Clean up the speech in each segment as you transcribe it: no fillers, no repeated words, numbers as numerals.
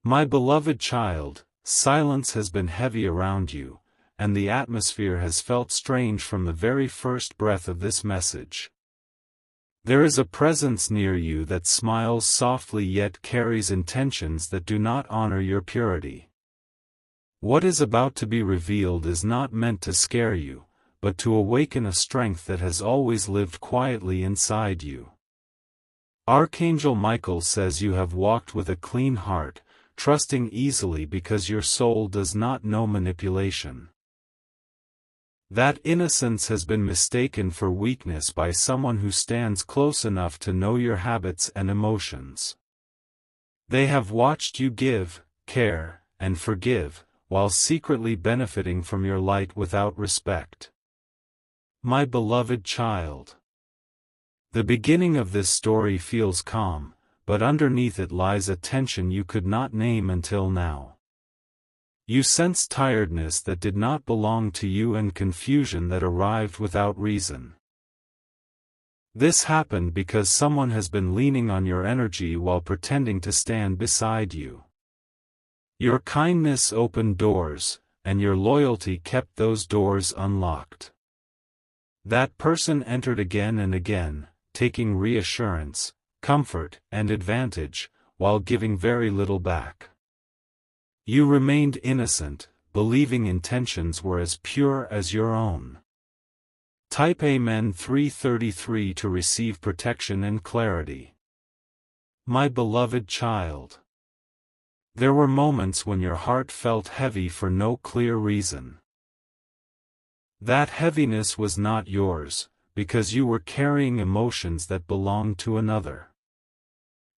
My beloved child, silence has been heavy around you, and the atmosphere has felt strange from the very first breath of this message. There is a presence near you that smiles softly yet carries intentions that do not honor your purity. What is about to be revealed is not meant to scare you, but to awaken a strength that has always lived quietly inside you. Archangel Michael says you have walked with a clean heart, trusting easily because your soul does not know manipulation. That innocence has been mistaken for weakness by someone who stands close enough to know your habits and emotions. They have watched you give, care, and forgive, while secretly benefiting from your light without respect. My beloved child. The beginning of this story feels calm, but underneath it lies a tension you could not name until now. You sense tiredness that did not belong to you and confusion that arrived without reason. This happened because someone has been leaning on your energy while pretending to stand beside you. Your kindness opened doors, and your loyalty kept those doors unlocked. That person entered again and again, taking reassurance, comfort, and advantage, while giving very little back. You remained innocent, believing intentions were as pure as your own. Type Amen 333 to receive protection and clarity. My beloved child. There were moments when your heart felt heavy for no clear reason. That heaviness was not yours, because you were carrying emotions that belonged to another.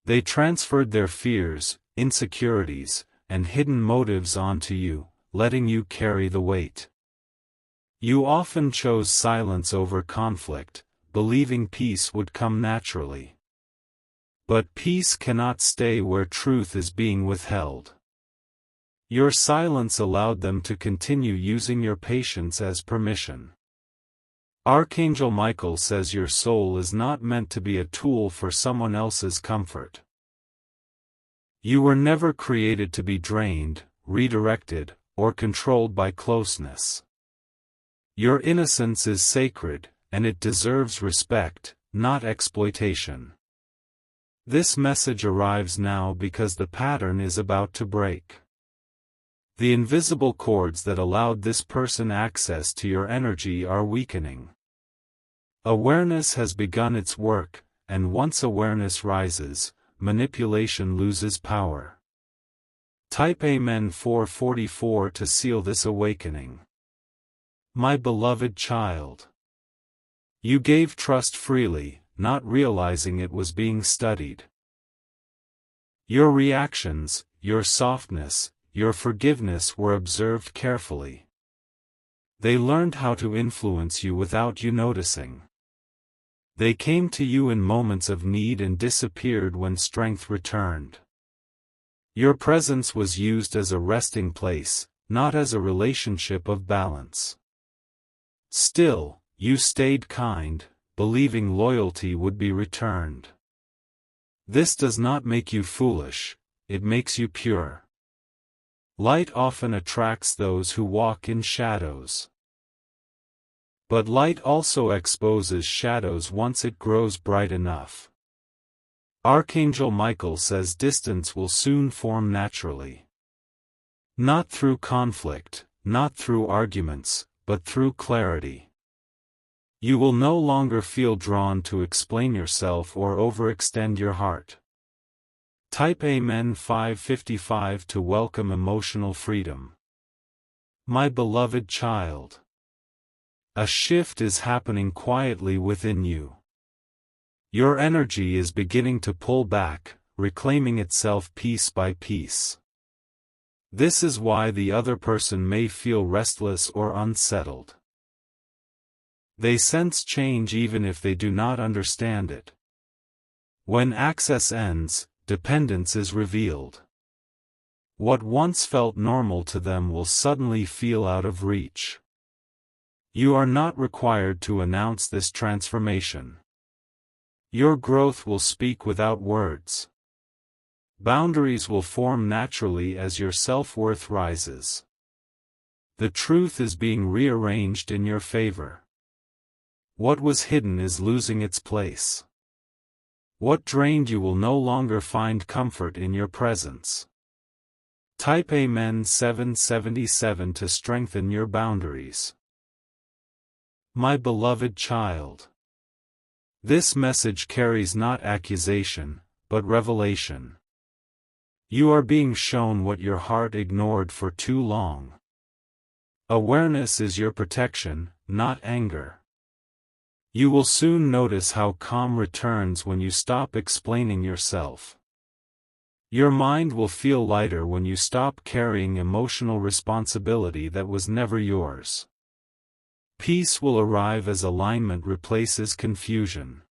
They transferred their fears, insecurities, and hidden motives onto you, letting you carry the weight. You often chose silence over conflict, believing peace would come naturally. But peace cannot stay where truth is being withheld. Your silence allowed them to continue using your patience as permission. Archangel Michael says your soul is not meant to be a tool for someone else's comfort. You were never created to be drained, redirected, or controlled by closeness. Your innocence is sacred, and it deserves respect, not exploitation. This message arrives now because the pattern is about to break. The invisible cords that allowed this person access to your energy are weakening. Awareness has begun its work, and once awareness rises, manipulation loses power. Type Amen 444 to seal this awakening. My beloved child. You gave trust freely, not realizing it was being studied. Your reactions, your softness, your forgiveness were observed carefully. They learned how to influence you without you noticing. They came to you in moments of need and disappeared when strength returned. Your presence was used as a resting place, not as a relationship of balance. Still, you stayed kind, believing loyalty would be returned. This does not make you foolish, it makes you pure. Light often attracts those who walk in shadows. But light also exposes shadows once it grows bright enough. Archangel Michael says distance will soon form naturally. Not through conflict, not through arguments, but through clarity. You will no longer feel drawn to explain yourself or overextend your heart. Type Amen 555 to welcome emotional freedom. My beloved child. A shift is happening quietly within you. Your energy is beginning to pull back, reclaiming itself piece by piece. This is why the other person may feel restless or unsettled. They sense change even if they do not understand it. When access ends, dependence is revealed. What once felt normal to them will suddenly feel out of reach. You are not required to announce this transformation. Your growth will speak without words. Boundaries will form naturally as your self-worth rises. The truth is being rearranged in your favor. What was hidden is losing its place. What drained you will no longer find comfort in your presence. Type Amen 777 to strengthen your boundaries. My beloved child. This message carries not accusation, but revelation. You are being shown what your heart ignored for too long. Awareness is your protection, not anger. You will soon notice how calm returns when you stop explaining yourself. Your mind will feel lighter when you stop carrying emotional responsibility that was never yours. Peace will arrive as alignment replaces confusion.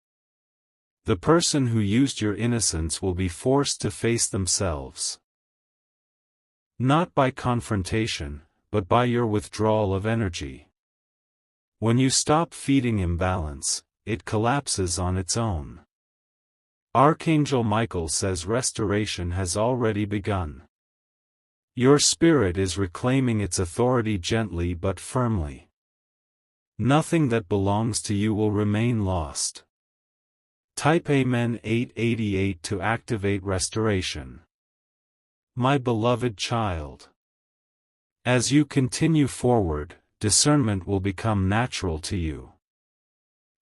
The person who used your innocence will be forced to face themselves. Not by confrontation, but by your withdrawal of energy. When you stop feeding imbalance, it collapses on its own. Archangel Michael says restoration has already begun. Your spirit is reclaiming its authority gently but firmly. Nothing that belongs to you will remain lost. Type Amen 888 to activate restoration. My beloved child. As you continue forward, discernment will become natural to you.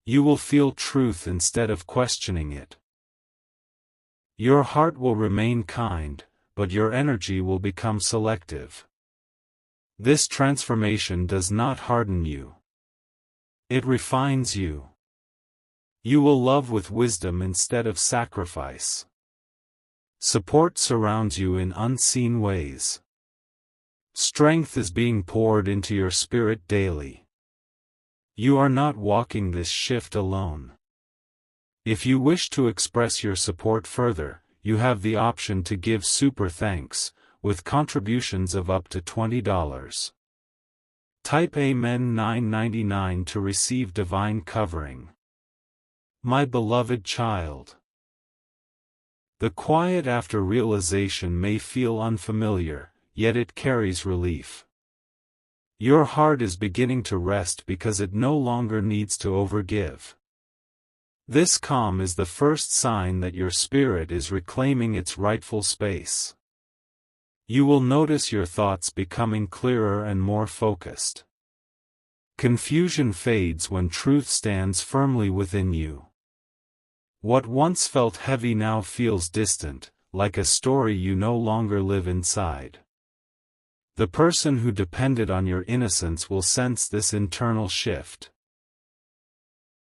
You will feel truth instead of questioning it. Your heart will remain kind, but your energy will become selective. This transformation does not harden you. It refines you. You will love with wisdom instead of sacrifice. Support surrounds you in unseen ways. Strength is being poured into your spirit daily. You are not walking this shift alone. If you wish to express your support further, you have the option to give super thanks, with contributions of up to $20. Type Amen 999 to receive divine covering. My beloved child. The quiet after realization may feel unfamiliar, yet it carries relief. Your heart is beginning to rest because it no longer needs to overgive. This calm is the first sign that your spirit is reclaiming its rightful space. You will notice your thoughts becoming clearer and more focused. Confusion fades when truth stands firmly within you. What once felt heavy now feels distant, like a story you no longer live inside. The person who depended on your innocence will sense this internal shift.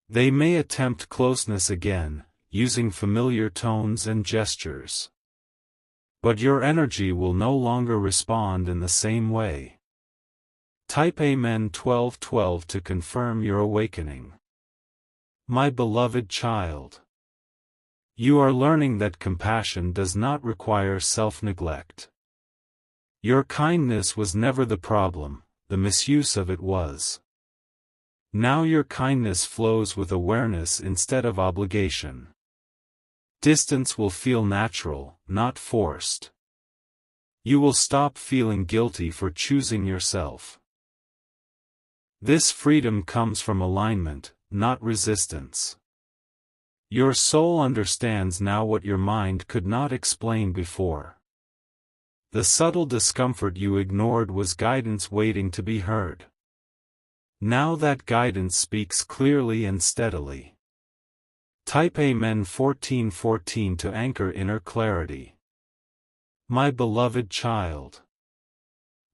They may attempt closeness again, using familiar tones and gestures. But your energy will no longer respond in the same way. Type Amen 1212 to confirm your awakening. My beloved child. You are learning that compassion does not require self-neglect. Your kindness was never the problem, the misuse of it was. Now your kindness flows with awareness instead of obligation. Distance will feel natural, not forced. You will stop feeling guilty for choosing yourself. This freedom comes from alignment, not resistance. Your soul understands now what your mind could not explain before. The subtle discomfort you ignored was guidance waiting to be heard. Now that guidance speaks clearly and steadily. Type Amen 1414 to anchor inner clarity. My beloved child.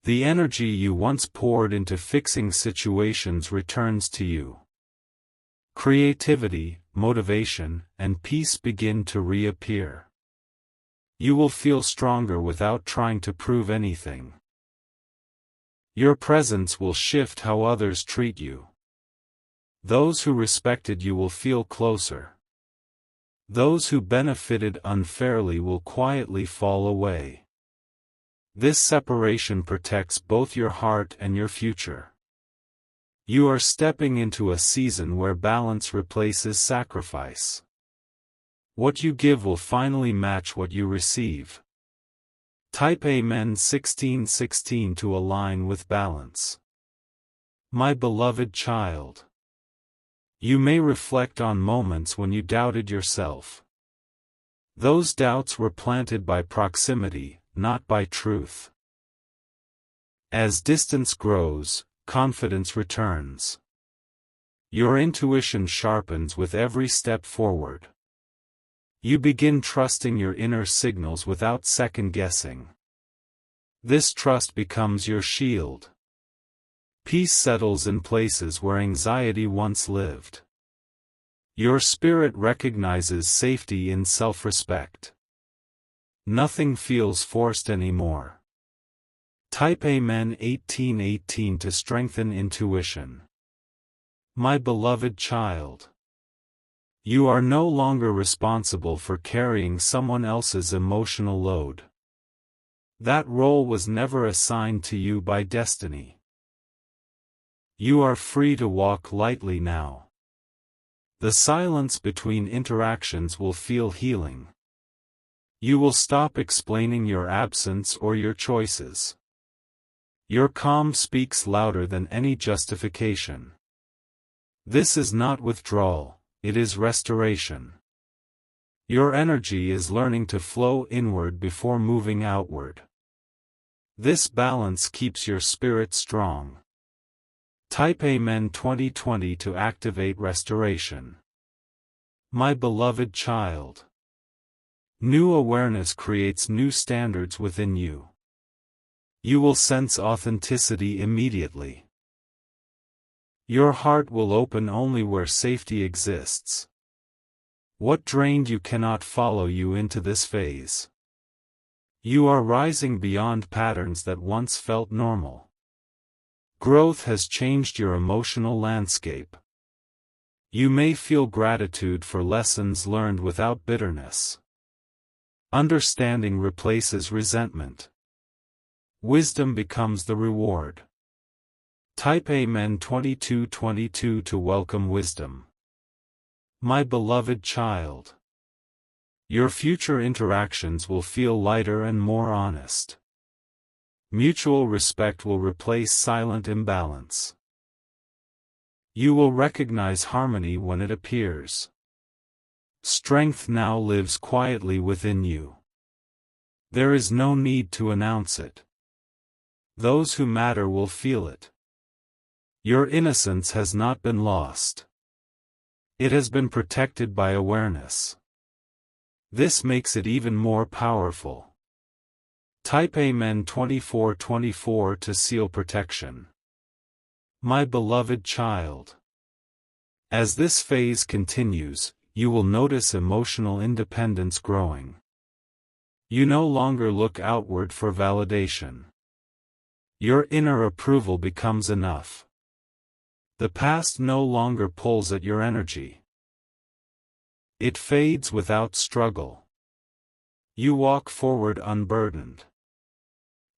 The energy you once poured into fixing situations returns to you. Creativity, motivation, and peace begin to reappear. You will feel stronger without trying to prove anything. Your presence will shift how others treat you. Those who respected you will feel closer. Those who benefited unfairly will quietly fall away. This separation protects both your heart and your future. You are stepping into a season where balance replaces sacrifice. What you give will finally match what you receive. Type Amen 16:16 to align with balance. My beloved child, you may reflect on moments when you doubted yourself. Those doubts were planted by proximity, not by truth. As distance grows, confidence returns. Your intuition sharpens with every step forward. You begin trusting your inner signals without second-guessing. This trust becomes your shield. Peace settles in places where anxiety once lived. Your spirit recognizes safety in self-respect. Nothing feels forced anymore. Type Amen 18:18 to strengthen intuition. My beloved child, you are no longer responsible for carrying someone else's emotional load. That role was never assigned to you by destiny. You are free to walk lightly now. The silence between interactions will feel healing. You will stop explaining your absence or your choices. Your calm speaks louder than any justification. This is not withdrawal, it is restoration. Your energy is learning to flow inward before moving outward. This balance keeps your spirit strong. Type Amen 2020 to activate restoration. My beloved child, new awareness creates new standards within you. You will sense authenticity immediately. Your heart will open only where safety exists. What drained you cannot follow you into this phase. You are rising beyond patterns that once felt normal. Growth has changed your emotional landscape. You may feel gratitude for lessons learned without bitterness. Understanding replaces resentment. Wisdom becomes the reward. Type Amen 22:22 to welcome wisdom. My beloved child, your future interactions will feel lighter and more honest. Mutual respect will replace silent imbalance. You will recognize harmony when it appears. Strength now lives quietly within you. There is no need to announce it. Those who matter will feel it. Your innocence has not been lost. It has been protected by awareness. This makes it even more powerful. Type Amen 24:24 to seal protection. My beloved child, as this phase continues, you will notice emotional independence growing. You no longer look outward for validation. Your inner approval becomes enough. The past no longer pulls at your energy. It fades without struggle. You walk forward unburdened.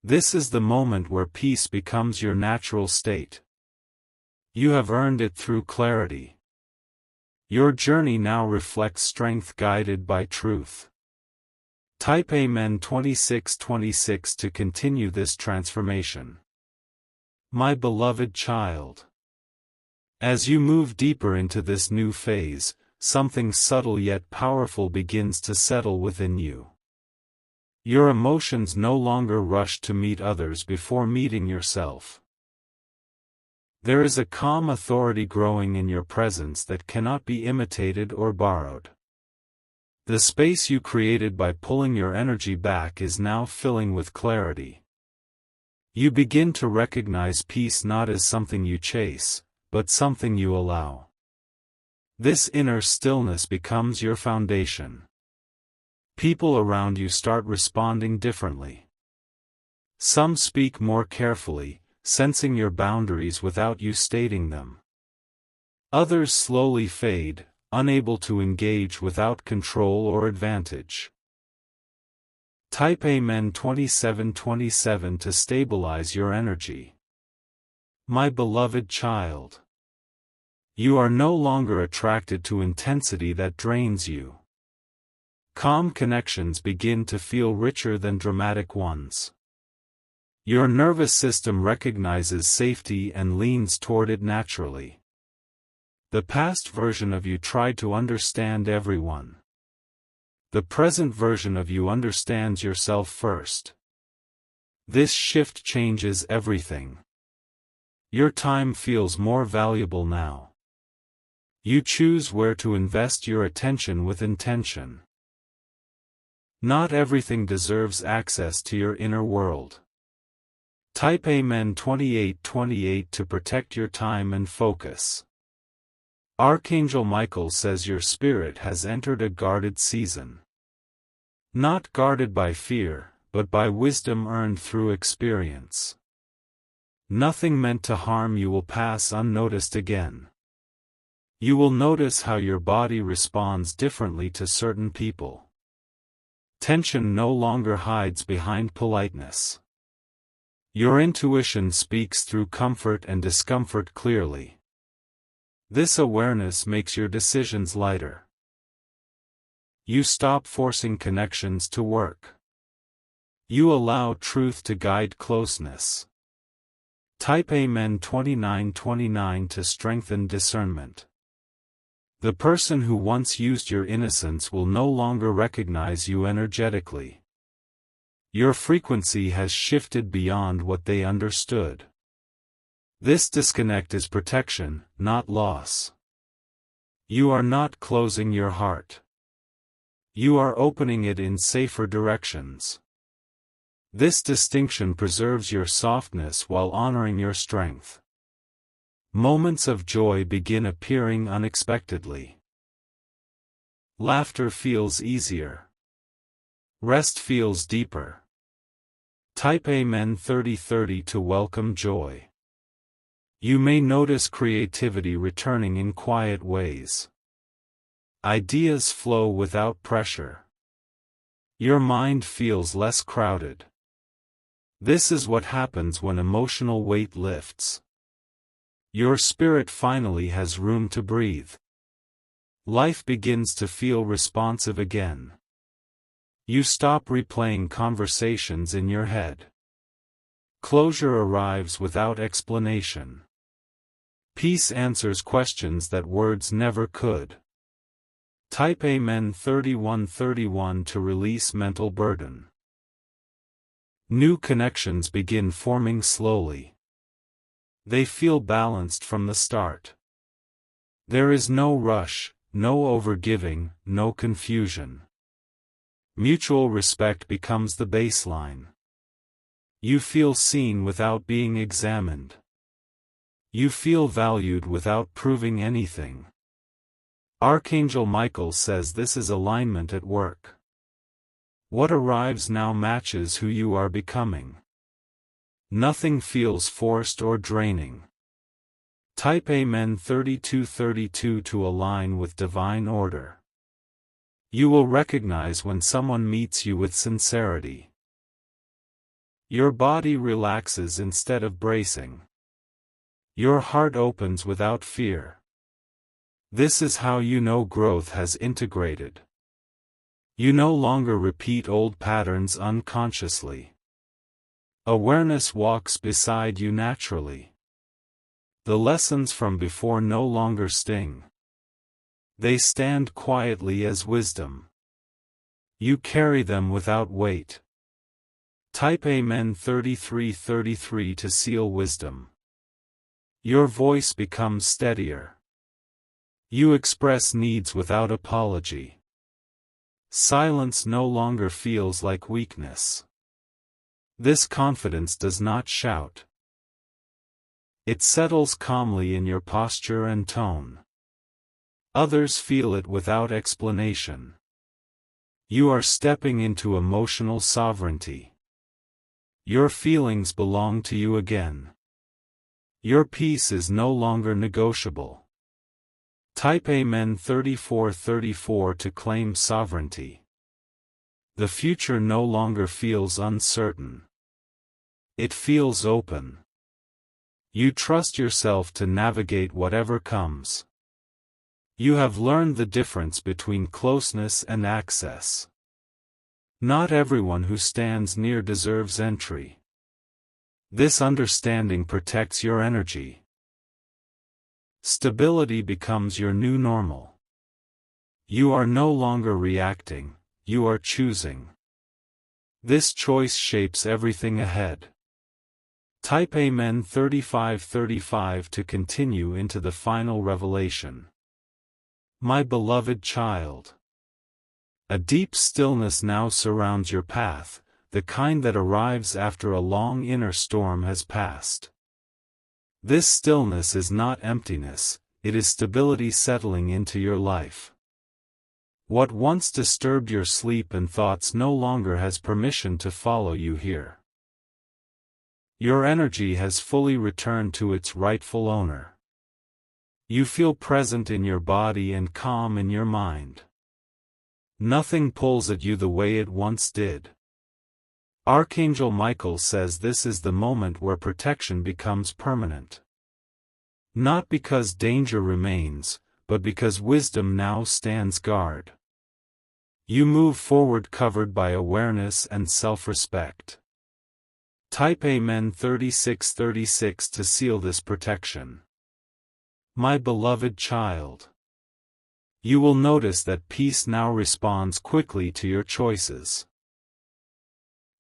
This is the moment where peace becomes your natural state. You have earned it through clarity. Your journey now reflects strength guided by truth. Type Amen 26:26 to continue this transformation. My beloved child, as you move deeper into this new phase, something subtle yet powerful begins to settle within you. Your emotions no longer rush to meet others before meeting yourself. There is a calm authority growing in your presence that cannot be imitated or borrowed. The space you created by pulling your energy back is now filling with clarity. You begin to recognize peace not as something you chase, but something you allow. This inner stillness becomes your foundation. People around you start responding differently. Some speak more carefully, sensing your boundaries without you stating them. Others slowly fade, unable to engage without control or advantage. Type Amen 27:27 to stabilize your energy. My beloved child, you are no longer attracted to intensity that drains you. Calm connections begin to feel richer than dramatic ones. Your nervous system recognizes safety and leans toward it naturally. The past version of you tried to understand everyone. The present version of you understands yourself first. This shift changes everything. Your time feels more valuable now. You choose where to invest your attention with intention. Not everything deserves access to your inner world. Type Amen 28:28 to protect your time and focus. Archangel Michael says your spirit has entered a guarded season. Not guarded by fear, but by wisdom earned through experience. Nothing meant to harm you will pass unnoticed again. You will notice how your body responds differently to certain people. Tension no longer hides behind politeness. Your intuition speaks through comfort and discomfort clearly. This awareness makes your decisions lighter. You stop forcing connections to work. You allow truth to guide closeness. Type Amen 29:29 to strengthen discernment. The person who once used your innocence will no longer recognize you energetically. Your frequency has shifted beyond what they understood. This disconnect is protection, not loss. You are not closing your heart. You are opening it in safer directions. This distinction preserves your softness while honoring your strength. Moments of joy begin appearing unexpectedly. Laughter feels easier. Rest feels deeper. Type Amen 30:30 to welcome joy. You may notice creativity returning in quiet ways. Ideas flow without pressure. Your mind feels less crowded. This is what happens when emotional weight lifts. Your spirit finally has room to breathe. Life begins to feel responsive again. You stop replaying conversations in your head. Closure arrives without explanation. Peace answers questions that words never could. Type Amen 31:31 to release mental burden. New connections begin forming slowly. They feel balanced from the start. There is no rush, no overgiving, no confusion. Mutual respect becomes the baseline. You feel seen without being examined. You feel valued without proving anything. Archangel Michael says this is alignment at work. What arrives now matches who you are becoming. Nothing feels forced or draining. Type Amen 32:32 to align with divine order. You will recognize when someone meets you with sincerity. Your body relaxes instead of bracing. Your heart opens without fear. This is how you know growth has integrated. You no longer repeat old patterns unconsciously. Awareness walks beside you naturally. The lessons from before no longer sting. They stand quietly as wisdom. You carry them without weight. Type Amen 33:33 to seal wisdom. Your voice becomes steadier. You express needs without apology. Silence no longer feels like weakness. This confidence does not shout. It settles calmly in your posture and tone. Others feel it without explanation. You are stepping into emotional sovereignty. Your feelings belong to you again. Your peace is no longer negotiable. Type Amen 34:34 to claim sovereignty. The future no longer feels uncertain. It feels open. You trust yourself to navigate whatever comes. You have learned the difference between closeness and access. Not everyone who stands near deserves entry. This understanding protects your energy. Stability becomes your new normal. You are no longer reacting, you are choosing. This choice shapes everything ahead. Type Amen 35:35 to continue into the final revelation. My beloved child. A deep stillness now surrounds your path, the kind that arrives after a long inner storm has passed. This stillness is not emptiness, it is stability settling into your life. What once disturbed your sleep and thoughts no longer has permission to follow you here. Your energy has fully returned to its rightful owner. You feel present in your body and calm in your mind. Nothing pulls at you the way it once did. Archangel Michael says this is the moment where protection becomes permanent. Not because danger remains, but because wisdom now stands guard. You move forward covered by awareness and self-respect. Type Amen 36:36 to seal this protection. My beloved child. You will notice that peace now responds quickly to your choices.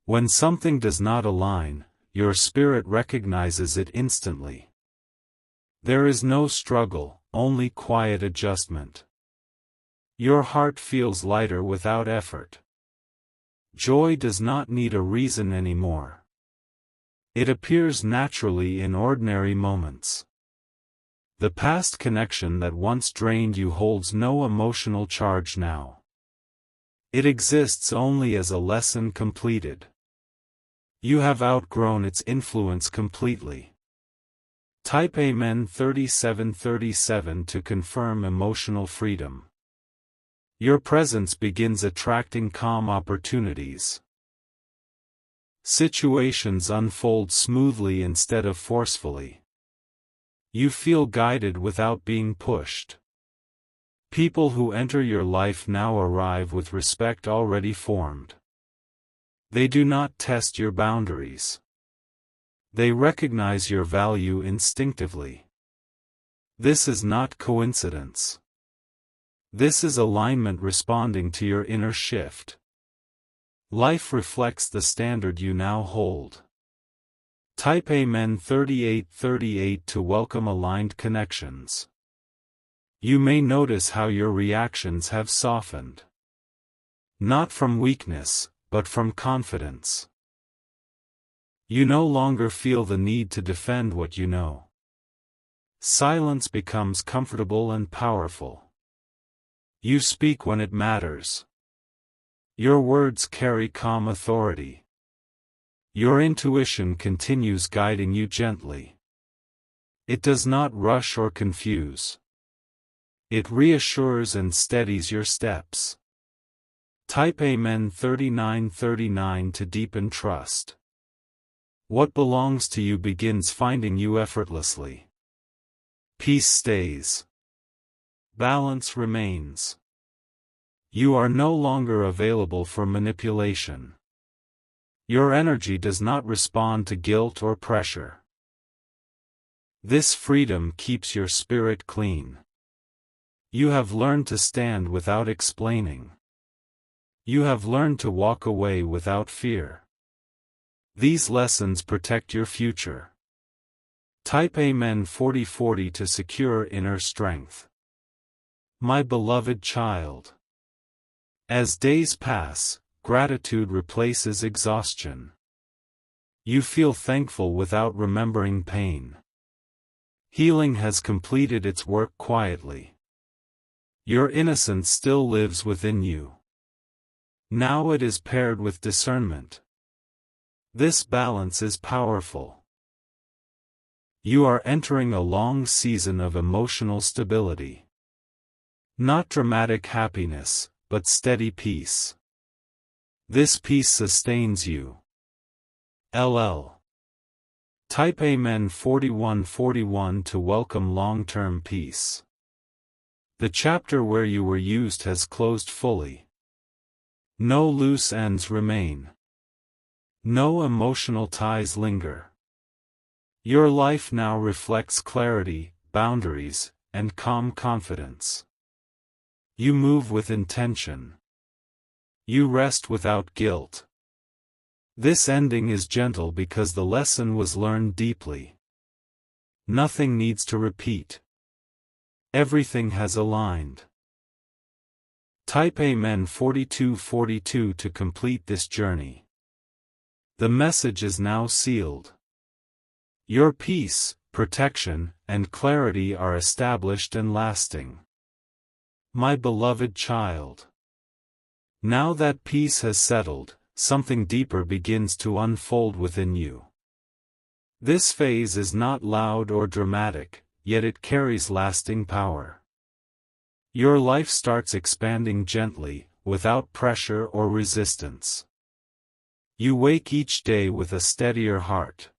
When something does not align, your spirit recognizes it instantly. There is no struggle, only quiet adjustment. Your heart feels lighter without effort. Joy does not need a reason anymore. It appears naturally in ordinary moments. The past connection that once drained you holds no emotional charge now. It exists only as a lesson completed. You have outgrown its influence completely. Type Amen 37:37 to confirm emotional freedom. Your presence begins attracting calm opportunities. Situations unfold smoothly instead of forcefully. You feel guided without being pushed. People who enter your life now arrive with respect already formed. They do not test your boundaries. They recognize your value instinctively. This is not coincidence. This is alignment responding to your inner shift. Life reflects the standard you now hold. Type Amen 38:38 to welcome aligned connections. You may notice how your reactions have softened. Not from weakness, but from confidence. You no longer feel the need to defend what you know. Silence becomes comfortable and powerful. You speak when it matters. Your words carry calm authority. Your intuition continues guiding you gently. It does not rush or confuse. It reassures and steadies your steps. Type Amen 39:39 to deepen trust. What belongs to you begins finding you effortlessly. Peace stays. Balance remains. You are no longer available for manipulation. Your energy does not respond to guilt or pressure. This freedom keeps your spirit clean. You have learned to stand without explaining. You have learned to walk away without fear. These lessons protect your future. Type Amen 40:40 to secure inner strength. My beloved child. As days pass, gratitude replaces exhaustion. You feel thankful without remembering pain. Healing has completed its work quietly. Your innocence still lives within you. Now it is paired with discernment. This balance is powerful. You are entering a long season of emotional stability. Not dramatic happiness, but steady peace. This peace sustains you. LL. Type Amen 41:41 to welcome long-term peace. The chapter where you were used has closed fully. No loose ends remain. No emotional ties linger. Your life now reflects clarity, boundaries, and calm confidence. You move with intention. You rest without guilt. This ending is gentle because the lesson was learned deeply. Nothing needs to repeat. Everything has aligned. Type Amen 4242 to complete this journey. The message is now sealed. Your peace, protection, and clarity are established and lasting. My beloved child. Now that peace has settled, something deeper begins to unfold within you. This phase is not loud or dramatic, yet it carries lasting power. Your life starts expanding gently, without pressure or resistance. You wake each day with a steadier heart.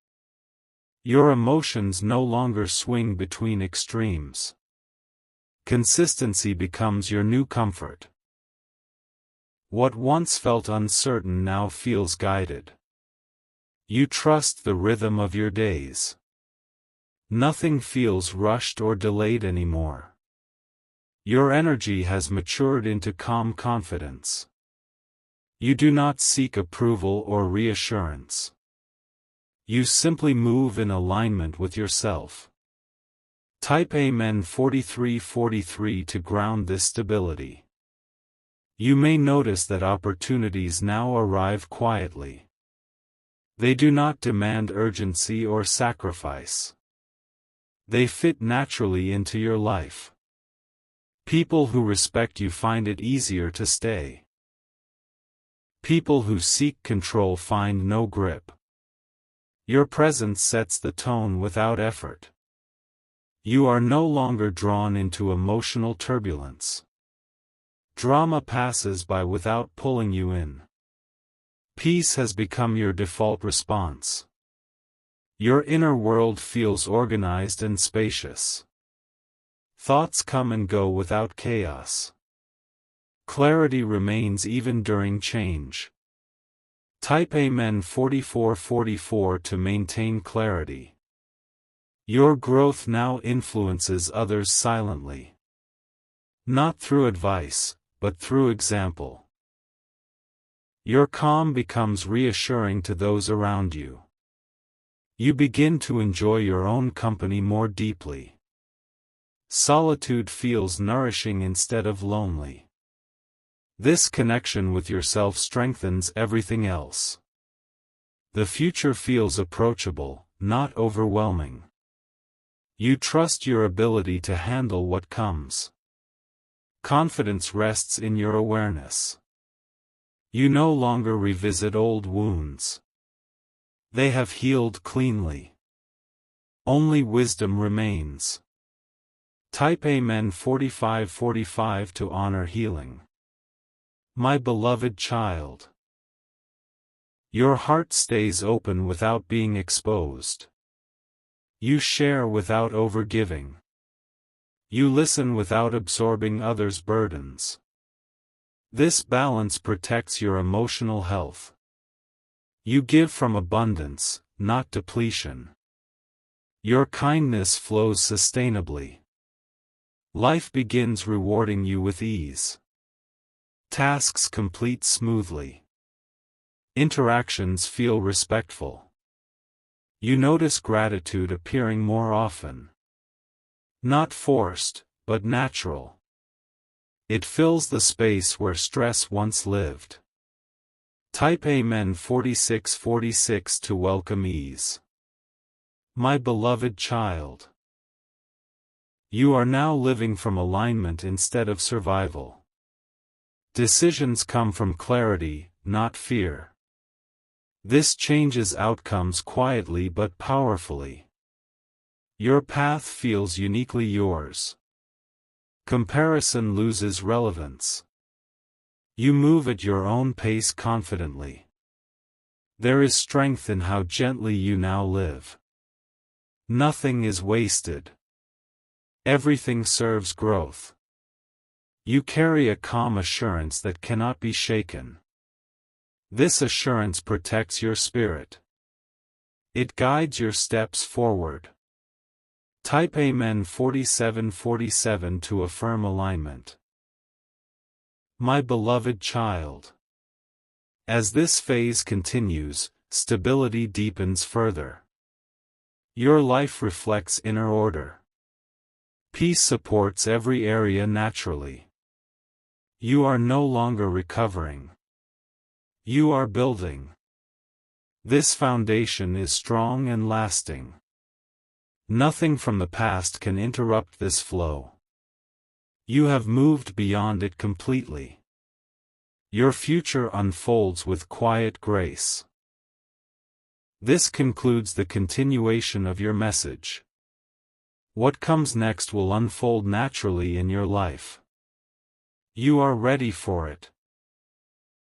Your emotions no longer swing between extremes. Consistency becomes your new comfort. What once felt uncertain now feels guided. You trust the rhythm of your days. Nothing feels rushed or delayed anymore. Your energy has matured into calm confidence. You do not seek approval or reassurance. You simply move in alignment with yourself. Type Amen 4343 to ground this stability. You may notice that opportunities now arrive quietly. They do not demand urgency or sacrifice. They fit naturally into your life. People who respect you find it easier to stay. People who seek control find no grip. Your presence sets the tone without effort. You are no longer drawn into emotional turbulence. Drama passes by without pulling you in. Peace has become your default response. Your inner world feels organized and spacious. Thoughts come and go without chaos. Clarity remains even during change. Type Amen 4444 to maintain clarity. Your growth now influences others silently. Not through advice, but through example. Your calm becomes reassuring to those around you. You begin to enjoy your own company more deeply. Solitude feels nourishing instead of lonely. This connection with yourself strengthens everything else. The future feels approachable, not overwhelming. You trust your ability to handle what comes. Confidence rests in your awareness. You no longer revisit old wounds. They have healed cleanly. Only wisdom remains. Type Amen 4545 to honor healing. My beloved child. Your heart stays open without being exposed. You share without overgiving. You listen without absorbing others' burdens. This balance protects your emotional health. You give from abundance, not depletion. Your kindness flows sustainably. Life begins rewarding you with ease. Tasks complete smoothly. Interactions feel respectful. You notice gratitude appearing more often. Not forced, but natural. It fills the space where stress once lived. Type Amen 4646 to welcome ease. My beloved child. You are now living from alignment instead of survival. Decisions come from clarity, not fear. This changes outcomes quietly but powerfully. Your path feels uniquely yours. Comparison loses relevance. You move at your own pace confidently. There is strength in how gently you now live. Nothing is wasted. Everything serves growth. You carry a calm assurance that cannot be shaken. This assurance protects your spirit. It guides your steps forward. Type Amen 4747 to affirm alignment. My beloved child. As this phase continues, stability deepens further. Your life reflects inner order. Peace supports every area naturally. You are no longer recovering. You are building. This foundation is strong and lasting. Nothing from the past can interrupt this flow. You have moved beyond it completely. Your future unfolds with quiet grace. This concludes the continuation of your message. What comes next will unfold naturally in your life. You are ready for it.